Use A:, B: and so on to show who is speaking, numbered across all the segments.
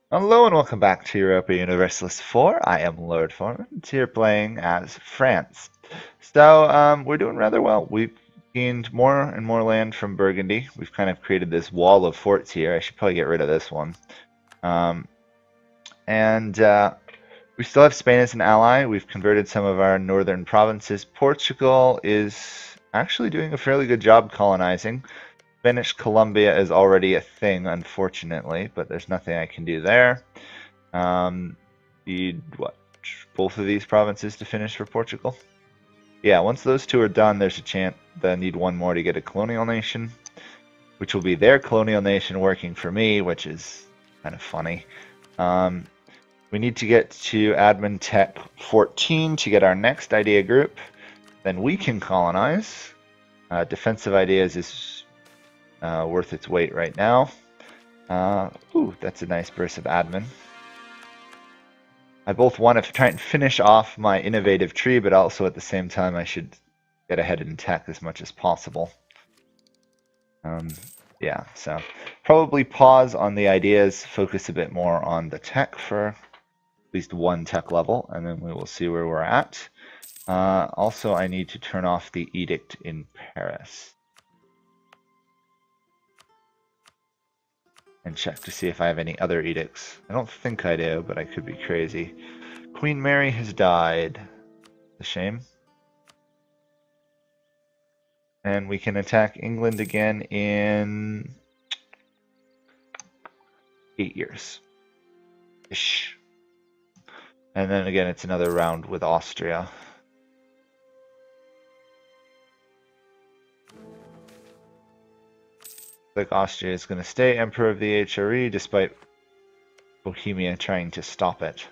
A: Hello and welcome back to Europa Universalis 4. I am Lord Forwind, here playing as France. We're doing rather well. We've gained more and more land from Burgundy. We've kind of created this wall of forts here. I should probably get rid of this one. Um, and we still have Spain as an ally. We've converted some of our northern provinces. Portugal is actually doing a fairly good job colonizing. Spanish Colombia is already a thing, unfortunately, but there's nothing I can do there. Need what? Both of these provinces to finish for Portugal? Yeah, once those two are done, there's a chance that I need one more to get a colonial nation, which will be their colonial nation working for me, which is kind of funny. We need to get to admin tech 14 to get our next idea group. Then we can colonize. Defensive ideas is worth its weight right now. Ooh, that's a nice burst of admin. I both want to try and finish off my innovative tree, but also at the same time I should get ahead in tech as much as possible. Yeah, so probably pause on the ideas, focus a bit more on the tech for at least one tech level, and then we will see where we're at. Also, I need to turn off the edict in Paris. And check to see if I have any other edicts. I don't think I do, but I could be crazy. Queen Mary has died. A shame. And we can attack England again in 8 years. Ish. And then again, it's another round with Austria. Like Austria is going to stay Emperor of the HRE despite Bohemia trying to stop it.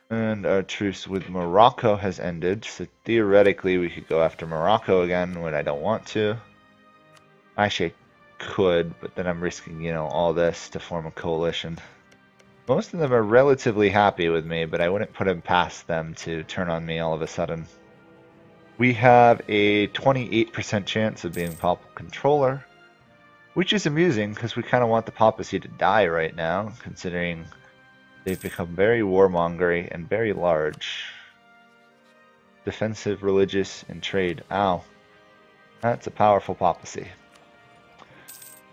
A: And our truce with Morocco has ended, so theoretically we could go after Morocco again when I don't want to. Actually, I could, but then I'm risking, you know, all this to form a coalition. Most of them are relatively happy with me, but I wouldn't put it past them to turn on me all of a sudden. We have a 28% chance of being Papal Controller, which is amusing because we kind of want the papacy to die right now, considering they've become very warmongery and very large. Defensive, religious, and trade. Ow. That's a powerful papacy.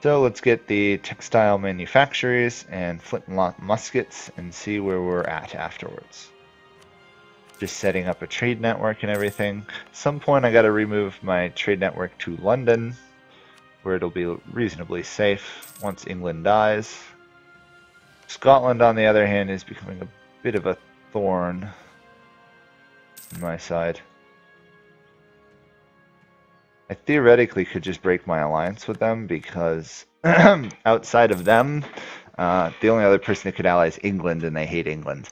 A: So let's get the textile manufacturers and flintlock muskets and see where we're at afterwards. Just setting up a trade network and everything. At some point I gotta remove my trade network to London, where it'll be reasonably safe once England dies. Scotland, on the other hand, is becoming a bit of a thorn on my side. I theoretically could just break my alliance with them because outside of them, the only other person that could ally is England, and they hate England.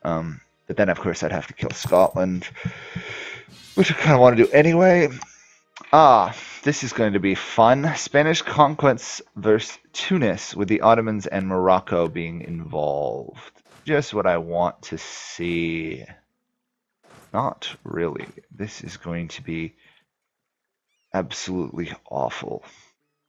A: But then, of course, I'd have to kill Scotland, which I kind of want to do anyway. This is going to be fun. Spanish conquests versus Tunis, with the Ottomans and Morocco being involved. Just what I want to see. Not really. This is going to be absolutely awful.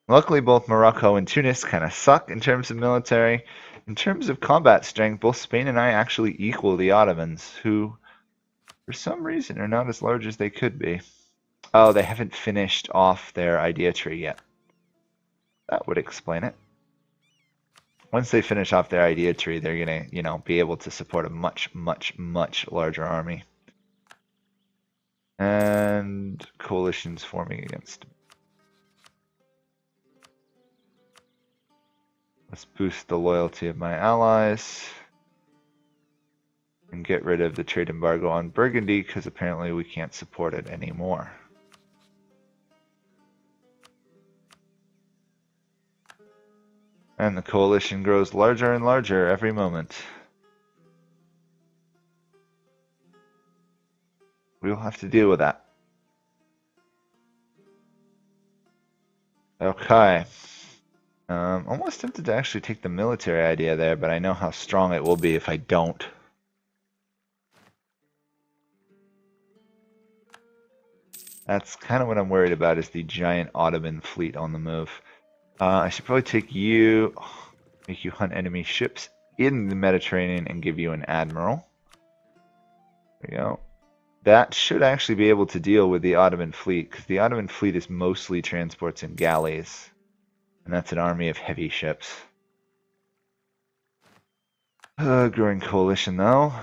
A: Luckily, both Morocco and Tunis kind of suck in terms of military. In terms of combat strength, both Spain and I actually equal the Ottomans, who, for some reason, are not as large as they could be. Oh, they haven't finished off their idea tree yet. That would explain it. Once they finish off their idea tree, they're gonna, you know, be able to support a much, much, much larger army. And coalitions forming against. Let's boost the loyalty of my allies. And get rid of the trade embargo on Burgundy, because apparently we can't support it anymore. And the coalition grows larger and larger every moment. We'll have to deal with that. Okay. Almost tempted to actually take the military idea there, but I know how strong it will be if I don't. That's kind of what I'm worried about, is the giant Ottoman fleet on the move. I should probably take you, make you hunt enemy ships in the Mediterranean and give you an admiral. There we go. That should actually be able to deal with the Ottoman fleet, because the Ottoman fleet is mostly transports and galleys. And that's an army of heavy ships. Growing coalition though.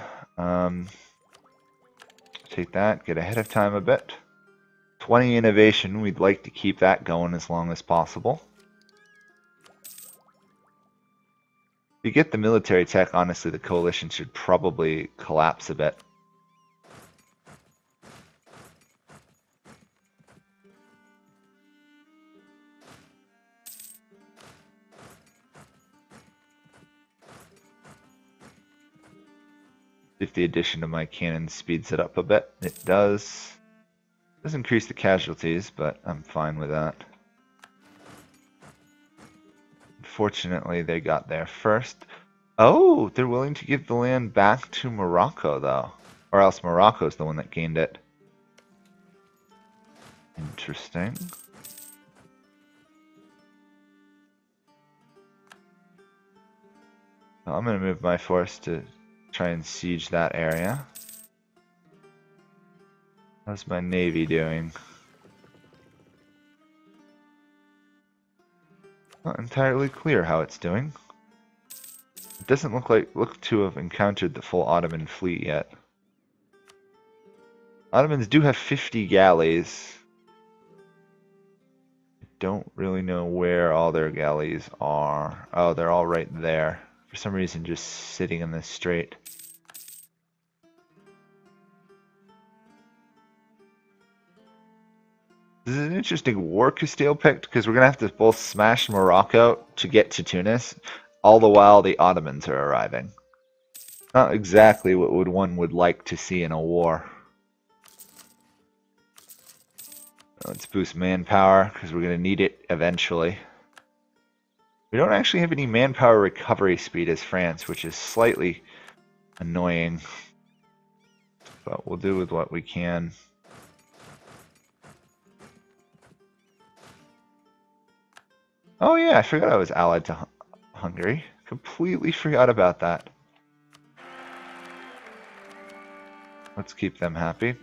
A: Take that, get ahead of time a bit. 20 innovation, we'd like to keep that going as long as possible. If you get the military tech, honestly, the coalition should probably collapse a bit. If the addition of my cannon speeds it up a bit, it does. Does increase the casualties, but I'm fine with that. Unfortunately, they got there first. Oh, they're willing to give the land back to Morocco, though. Or else Morocco's the one that gained it. Interesting. Well, I'm going to move my force to try and siege that area. How's my navy doing? Not entirely clear how it's doing. It doesn't look to have encountered the full Ottoman fleet yet. Ottomans do have 50 galleys. I don't really know where all their galleys are. Oh, they're all right there. For some reason, just sitting in this strait. This is an interesting war Castile picked, because we're going to have to both smash Morocco to get to Tunis, all the while the Ottomans are arriving. Not exactly what one would like to see in a war. Let's boost manpower, because we're going to need it eventually. We don't actually have any manpower recovery speed as France, which is slightly annoying. But we'll do with what we can. Oh yeah, I forgot I was allied to Hungary. Completely forgot about that. Let's keep them happy.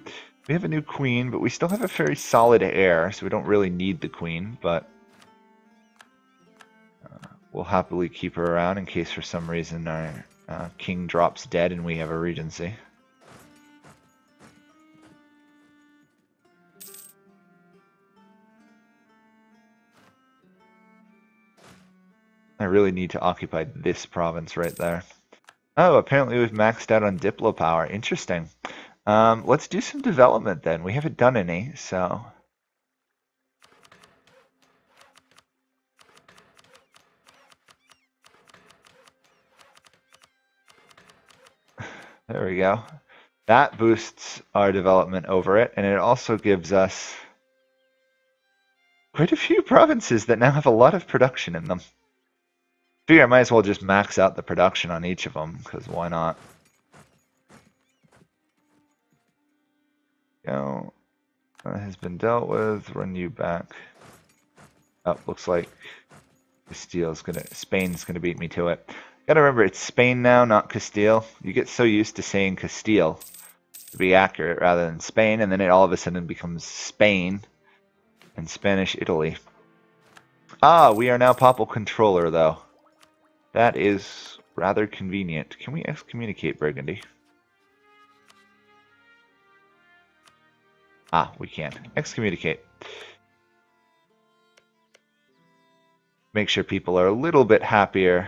A: We have a new queen, but we still have a very solid heir, so we don't really need the queen, but we'll happily keep her around in case for some reason our king drops dead and we have a regency. I really need to occupy this province right there. Oh, apparently we've maxed out on Diplo power. Interesting. Let's do some development then. We haven't done any, so... There we go. That boosts our development over it, and it also gives us quite a few provinces that now have a lot of production in them. Figure I might as well just max out the production on each of them, because why not? Go. That has been dealt with. Run you back. Oh, looks like Spain's gonna beat me to it. Gotta remember, it's Spain now, not Castile. You get so used to saying Castile to be accurate rather than Spain, and then it all of a sudden becomes Spain and Spanish Italy. Ah, we are now Papal Controller, though. That is rather convenient. Can we excommunicate Burgundy? Ah, we can. Excommunicate. Make sure people are a little bit happier.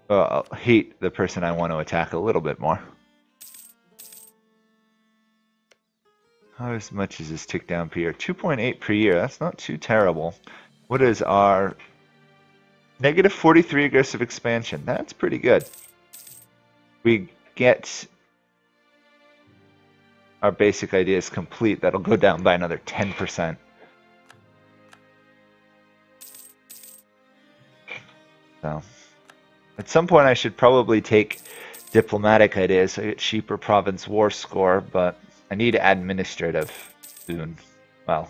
A: Well, I'll hate the person I want to attack a little bit more. How much is this tick down per year? 2.8 per year. That's not too terrible. What is our negative 43 aggressive expansion? That's pretty good. We get our basic ideas complete. That'll go down by another 10%. So, at some point I should probably take diplomatic ideas so I get cheaper province war score, but I need administrative soon. Well,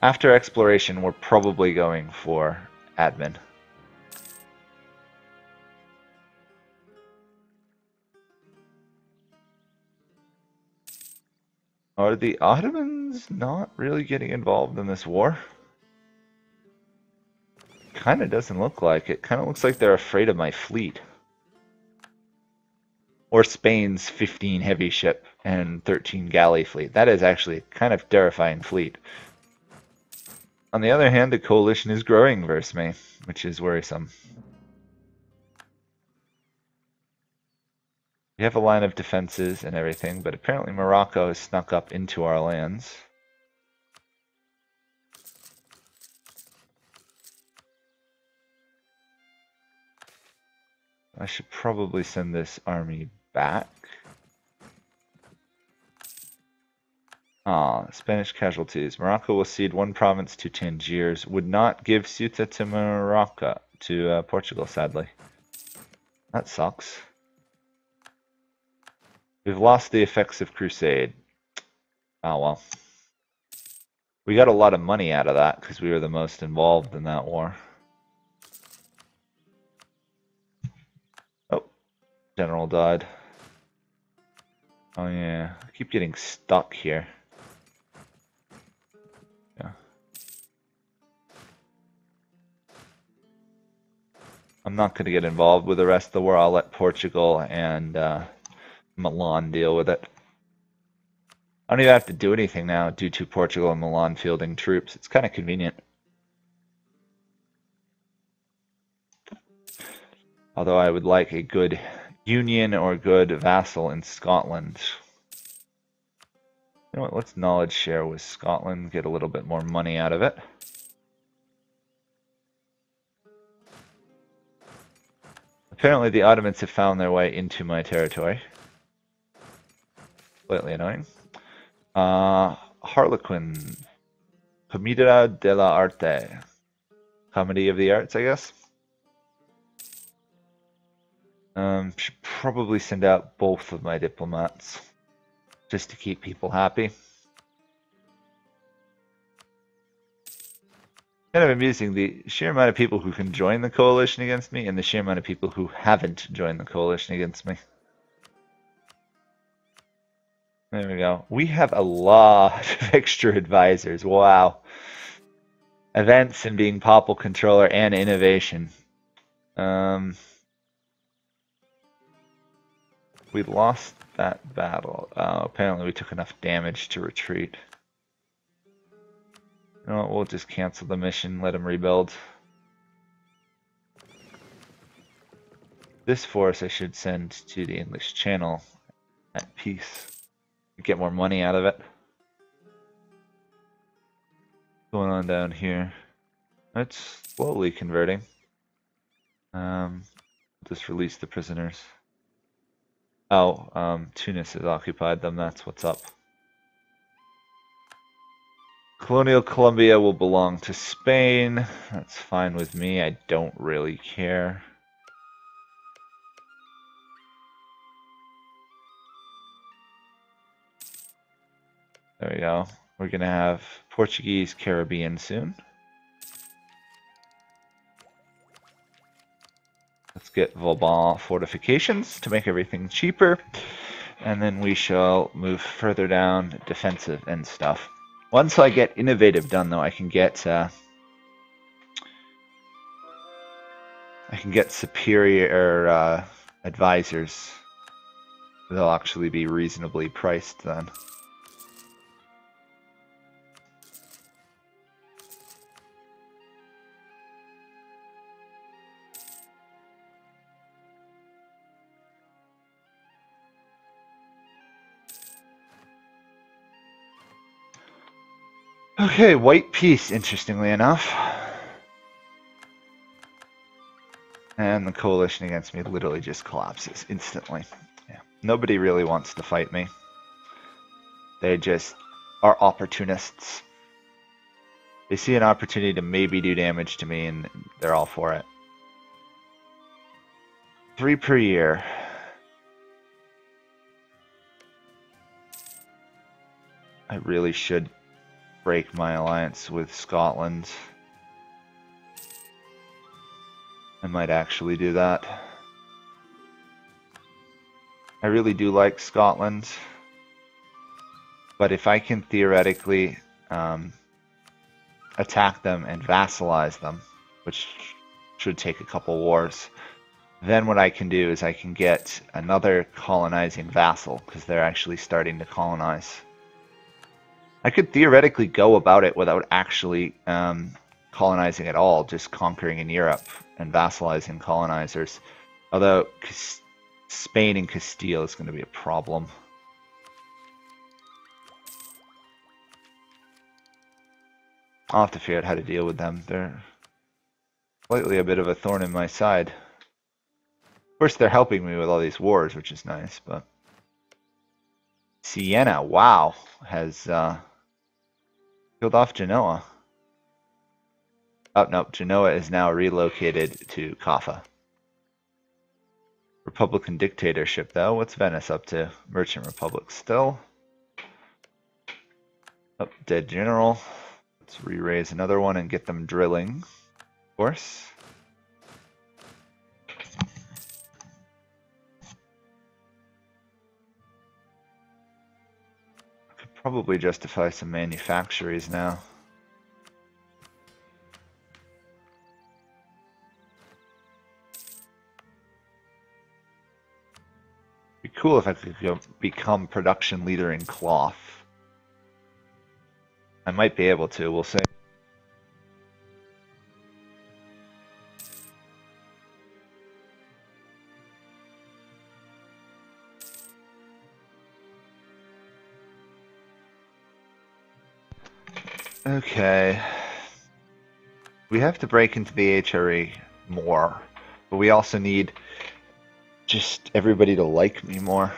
A: after exploration, we're probably going for admin. Are the Ottomans not really getting involved in this war? Kind of doesn't look like it. Kind of looks like they're afraid of my fleet. Or Spain's 15 heavy ship and 13 galley fleet. That is actually kind of terrifying fleet. On the other hand, the coalition is growing versus me, which is worrisome. We have a line of defenses and everything, but apparently Morocco has snuck up into our lands. I should probably send this army back. Spanish casualties. Morocco will cede one province to Tangiers. Would not give Ceuta to Morocco, to Portugal, sadly. That sucks. We've lost the effects of Crusade. Oh well. We got a lot of money out of that because we were the most involved in that war. Oh, general died. Oh yeah, I keep getting stuck here. Yeah. I'm not going to get involved with the rest of the war. I'll let Portugal and Milan deal with it. I don't even have to do anything now due to Portugal and Milan fielding troops. It's kind of convenient. Although I would like a good union or good vassal in Scotland. You know what, let's knowledge share with Scotland, get a little bit more money out of it. Apparently the Ottomans have found their way into my territory. Slightly annoying. Harlequin. Commedia dell'arte. Comedy of the arts, I guess. Should probably send out both of my diplomats. Just to keep people happy. Kind of amusing, the sheer amount of people who can join the coalition against me and the sheer amount of people who haven't joined the coalition against me. There we go. We have a lot of extra advisors. Wow. Events and being Popple Controller and innovation. We lost that battle. Apparently we took enough damage to retreat. You know what, we'll just cancel the mission, let them rebuild. This force I should send to the English Channel at peace. Get more money out of it. What's going on down here? It's slowly converting. Just release the prisoners. Oh, Tunis has occupied them, that's what's up. Colonial Colombia will belong to Spain. That's fine with me, I don't really care. There we go. We're gonna have Portuguese Caribbean soon. Let's get Vauban fortifications to make everything cheaper. And then we shall move further down defensive and stuff. Once I get innovative done though, I can get superior advisors. They'll actually be reasonably priced then. Okay, white peace, interestingly enough. And the coalition against me literally just collapses instantly. Yeah. Nobody really wants to fight me. They just are opportunists. They see an opportunity to maybe do damage to me and they're all for it. 3 per year. I really should break my alliance with Scotland. I might actually do that. I really do like Scotland, but if I can theoretically attack them and vassalize them, which should take a couple wars, then what I can do is I can get another colonizing vassal, because they're actually starting to colonize. I could theoretically go about it without actually colonizing at all, just conquering in Europe and vassalizing colonizers. Although Spain and Castile is going to be a problem. I'll have to figure out how to deal with them. They're slightly a bit of a thorn in my side. Of course, they're helping me with all these wars, which is nice, but... Siena, wow, has killed off Genoa. Oh, no, Genoa is now relocated to Kaffa. Republican dictatorship, though. What's Venice up to? Merchant Republic still. Oh, dead general. Let's re-raise another one and get them drilling, of course. Could probably justify some manufactories now. Be cool if I could become production leader in cloth. I might be able to, we'll see. Okay. We have to break into the HRE more, but we also need just everybody to like me more.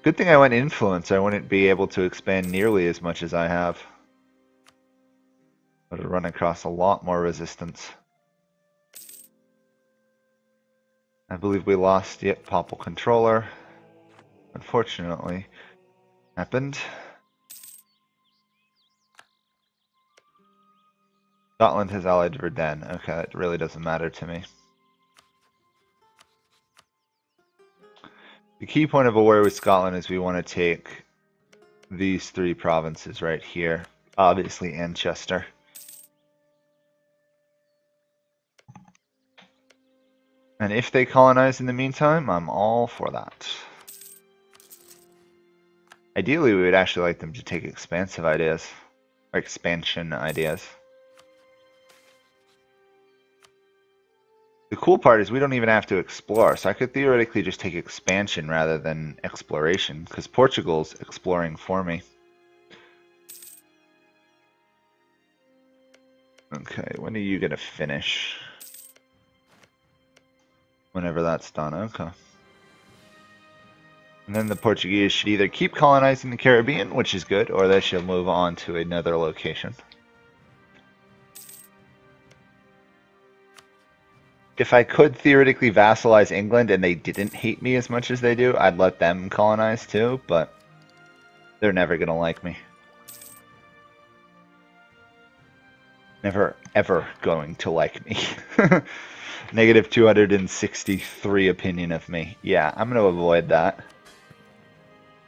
A: Good thing I went influence. I wouldn't be able to expand nearly as much as I have. I would have run across a lot more resistance. I believe we lost the Papal Controller. Unfortunately, happened. Scotland has allied Verdun. Okay, that really doesn't matter to me. The key point of a war with Scotland is we want to take these 3 provinces right here. Obviously, Manchester. And if they colonize in the meantime, I'm all for that. Ideally, we would actually like them to take expansive ideas, or expansion ideas. The cool part is we don't even have to explore, so I could theoretically just take expansion rather than exploration, because Portugal's exploring for me. Okay, when are you going to finish? Whenever that's done, okay. And then the Portuguese should either keep colonizing the Caribbean, which is good, or they should move on to another location. If I could theoretically vassalize England and they didn't hate me as much as they do, I'd let them colonize too, but they're never going to like me. Never, ever going to like me. Negative 263 opinion of me. Yeah, I'm going to avoid that.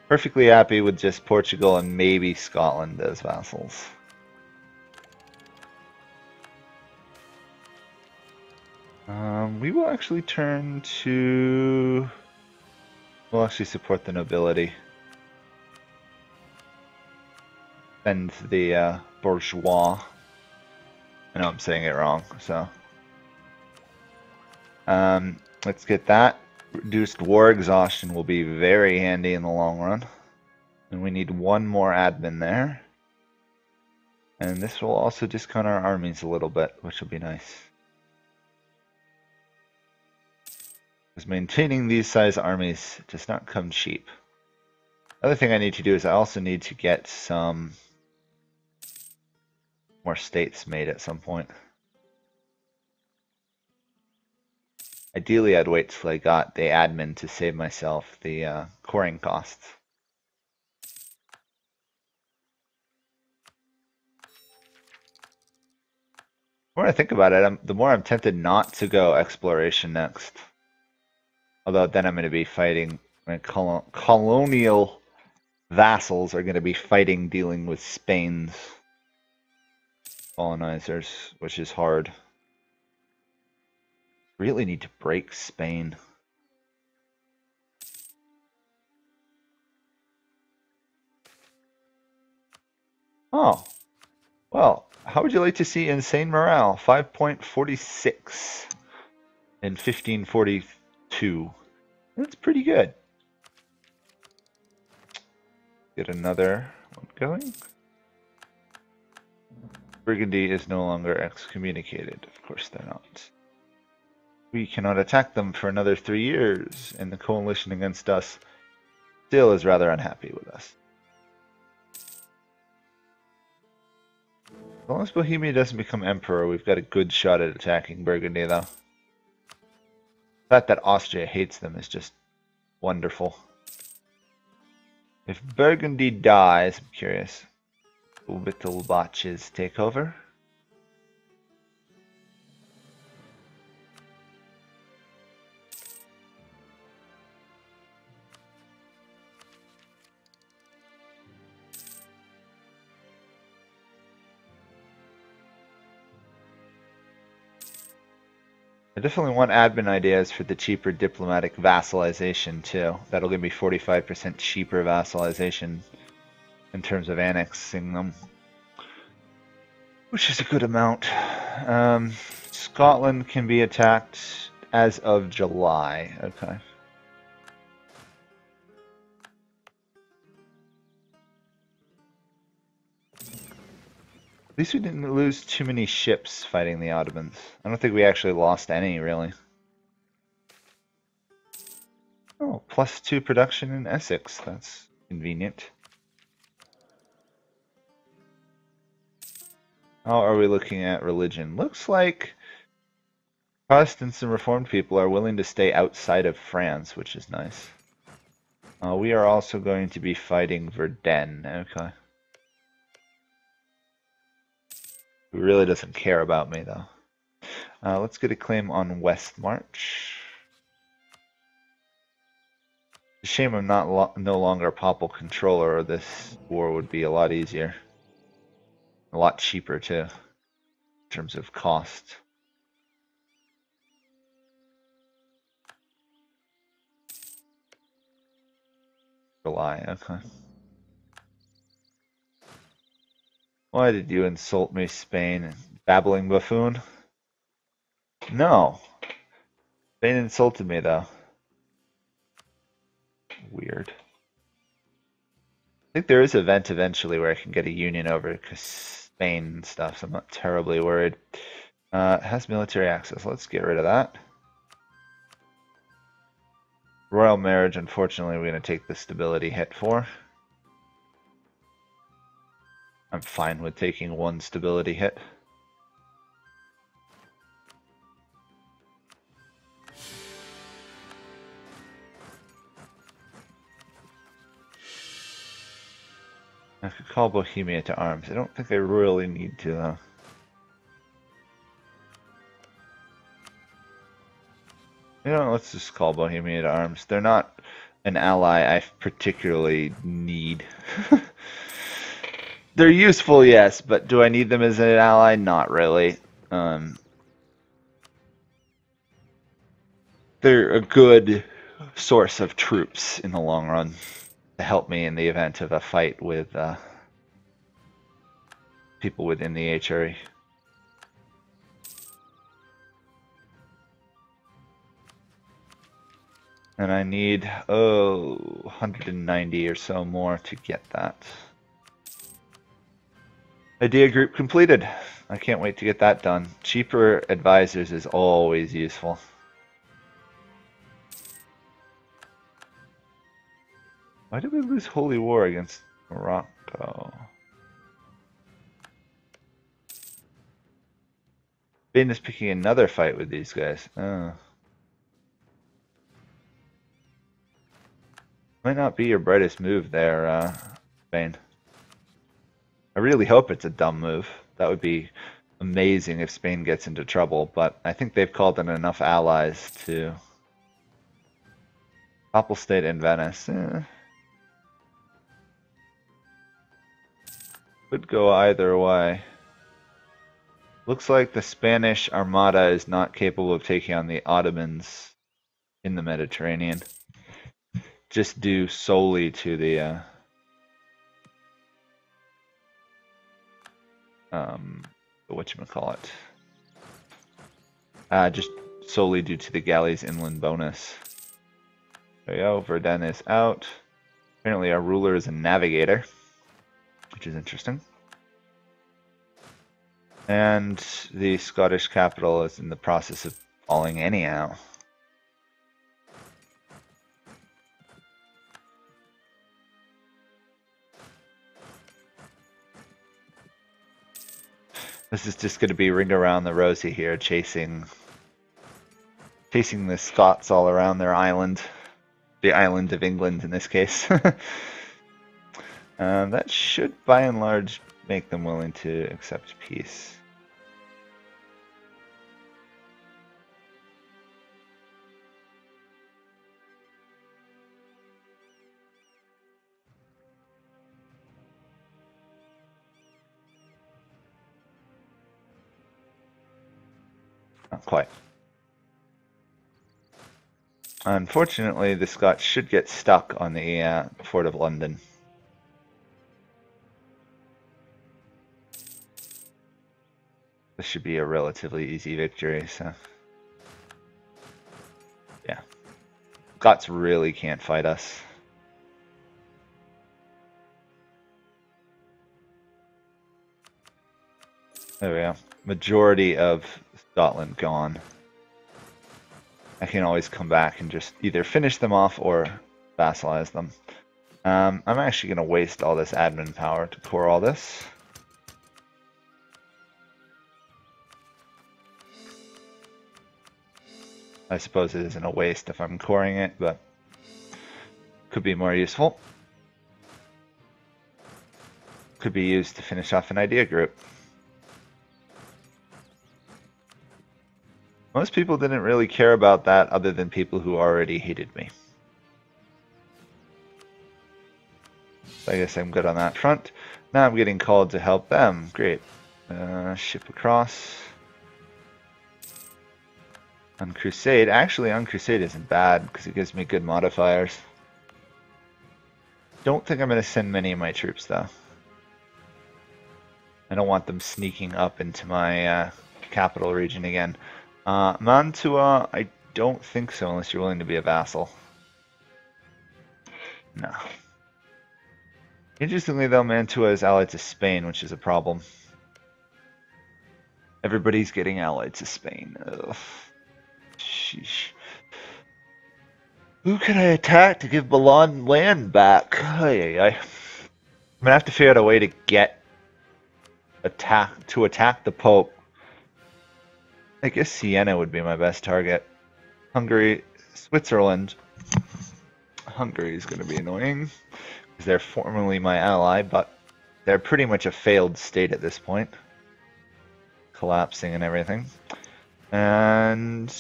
A: Perfectly happy with just Portugal and maybe Scotland as vassals. We will actually turn to... We'll actually support the nobility. And the bourgeois. I know I'm saying it wrong, so... let's get that. Reduced war exhaustion will be very handy in the long run. And we need one more admin there. And this will also discount our armies a little bit, which will be nice. Because maintaining these size armies does not come cheap. Other thing I need to do is I also need to get some more states made at some point. Ideally, I'd wait till I got the admin to save myself the coring costs. The more I think about it, the more I'm tempted not to go exploration next. Although then I'm going to be fighting my colonial vassals are going to be fighting dealing with Spain's colonizers, which is hard. Really need to break Spain. Oh, well, how would you like to see insane morale? 5.46 in 1542. That's pretty good. Get another one going. Burgundy is no longer excommunicated. Of course they're not. We cannot attack them for another 3 years, and the coalition against us still is rather unhappy with us. As long as Bohemia doesn't become emperor, we've got a good shot at attacking Burgundy, though. The fact that Austria hates them is just wonderful. If Burgundy dies, I'm curious, will Wittelsbach's take over? I definitely want admin ideas for the cheaper diplomatic vassalization too. That'll give me 45% cheaper vassalization in terms of annexing them, which is a good amount. Scotland can be attacked as of July. Okay. At least we didn't lose too many ships fighting the Ottomans. I don't think we actually lost any, really. Oh, +2 production in Essex. That's convenient. How are we looking at religion? Looks like Protestants and Reformed people are willing to stay outside of France, which is nice. We are also going to be fighting Verdun. Okay. He really doesn't care about me, though. Let's get a claim on West March. It's a shame I'm no longer a papal controller, or this war would be a lot easier. A lot cheaper, too, in terms of cost. July, okay. Why did you insult me, Spain? Babbling buffoon? No. Spain insulted me, though. Weird. I think there is an event eventually where I can get a union over because Spain and stuff, so I'm not terribly worried. It has military access. Let's get rid of that. Royal marriage, unfortunately, we're going to take the stability hit for. I'm fine with taking one stability hit. I could call Bohemia to arms. I don't think I really need to, though. You know, let's just call Bohemia to arms. They're not an ally I particularly need. They're useful, yes, but do I need them as an ally? Not really. They're a good source of troops in the long run to help me in the event of a fight with people within the HRE. And I need, 190 or so more to get that. Idea group completed. I can't wait to get that done. Cheaper advisors is always useful. Why did we lose Holy War against Morocco? Spain is picking another fight with these guys. Oh. Might not be your brightest move there, Spain. I really hope it's a dumb move. That would be amazing if Spain gets into trouble, but I think they've called in enough allies to... Papal State in Venice. Could go either way. Looks like the Spanish Armada is not capable of taking on the Ottomans in the Mediterranean. Just due solely to the whatchamacallit. Just solely due to the galleys inland bonus. There we go, Verdun is out. Apparently our ruler is a navigator, which is interesting. And the Scottish capital is in the process of falling anyhow. This is just going to be ring around the rosy here, chasing the Scots all around their island. The island of England in this case. That should by and large make them willing to accept peace. Not quite. Unfortunately, the Scots should get stuck on the Fort of London. This should be a relatively easy victory, so... yeah. Scots really can't fight us. There we go. Majority of Scotland gone. I can always come back and just either finish them off or vassalize them. I'm actually going to waste all this admin power to core all this. I suppose it isn't a waste if I'm coring it, but could be more useful. Could be used to finish off an idea group. Most people didn't really care about that other than people who already hated me. So I guess I'm good on that front. Now I'm getting called to help them. Great. Ship across. Uncrusade. Actually, Uncrusade isn't bad because it gives me good modifiers. Don't think I'm going to send many of my troops though. I don't want them sneaking up into my capital region again. Mantua, I don't think so unless you're willing to be a vassal. No. Interestingly though, Mantua is allied to Spain, which is a problem. Everybody's getting allied to Spain. Ugh. Sheesh. Who can I attack to give Milan land back? I'm gonna have to figure out a way to get attack the Pope. I guess Siena would be my best target. Hungary, Switzerland. Hungary is going to be annoying because they're formerly my ally, but they're pretty much a failed state at this point. Collapsing and everything. And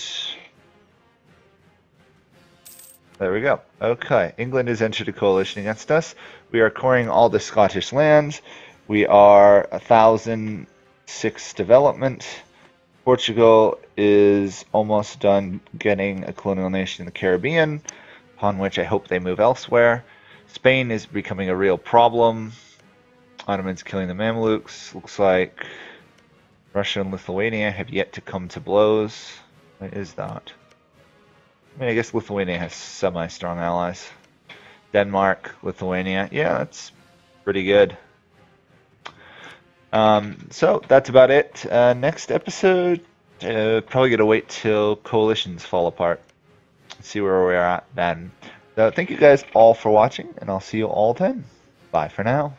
A: there we go. Okay, England has entered a coalition against us. We are coring all the Scottish lands. We are 1,006 development. Portugal is almost done getting a colonial nation in the Caribbean, upon which I hope they move elsewhere. Spain is becoming a real problem. Ottomans killing the Mamelukes. Looks like Russia and Lithuania have yet to come to blows. What is that? I mean, I guess Lithuania has semi-strong allies. Denmark, Lithuania. Yeah, that's pretty good. So that's about it. Next episode, probably gonna wait till coalitions fall apart. See where we're at then. So thank you guys all for watching, and I'll see you all then. Bye for now.